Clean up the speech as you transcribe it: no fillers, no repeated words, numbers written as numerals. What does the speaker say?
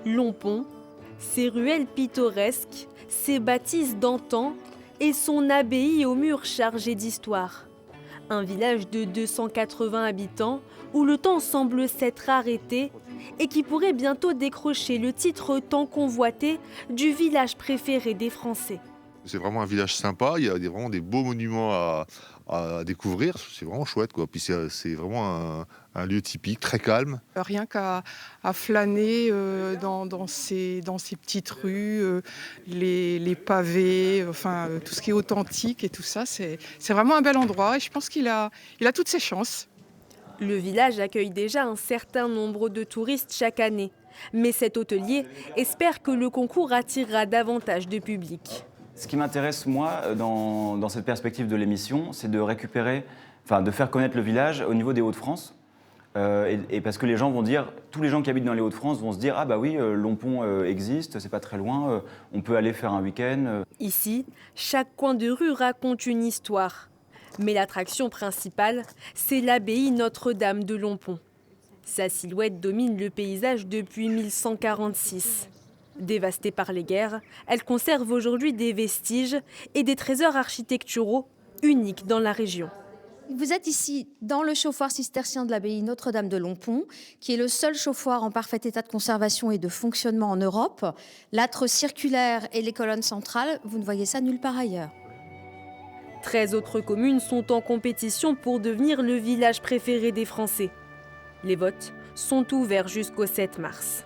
Lompont, ses ruelles pittoresques, ses bâtisses d'antan et son abbaye aux murs chargés d'histoire. Un village de 280 habitants où le temps semble s'être arrêté et qui pourrait bientôt décrocher le titre tant convoité du village préféré des Français. C'est vraiment un village sympa, il y a vraiment des beaux monuments à découvrir, c'est vraiment chouette, quoi. Puis c'est vraiment un lieu typique, très calme. Rien qu'à flâner dans ces petites rues, les pavés, tout ce qui est authentique et tout ça, c'est vraiment un bel endroit et je pense qu'il a toutes ses chances. Le village accueille déjà un certain nombre de touristes chaque année. Mais cet hôtelier espère que le concours attirera davantage de public. Ce qui m'intéresse, moi, dans cette perspective de l'émission, c'est de récupérer, de faire connaître le village au niveau des Hauts-de-France. Et parce que les gens vont dire, tous les gens qui habitent dans les Hauts-de-France vont se dire « Ah bah oui, Lompont existe, c'est pas très loin, on peut aller faire un week-end. » Ici, chaque coin de rue raconte une histoire. Mais l'attraction principale, c'est l'abbaye Notre-Dame de Lompont. Sa silhouette domine le paysage depuis 1146. Dévastée par les guerres, elle conserve aujourd'hui des vestiges et des trésors architecturaux uniques dans la région. Vous êtes ici dans le chauffoir cistercien de l'abbaye Notre-Dame de Lompont, qui est le seul chauffoir en parfait état de conservation et de fonctionnement en Europe. L'âtre circulaire et les colonnes centrales, vous ne voyez ça nulle part ailleurs. 13 autres communes sont en compétition pour devenir le village préféré des Français. Les votes sont ouverts jusqu'au 7 mars.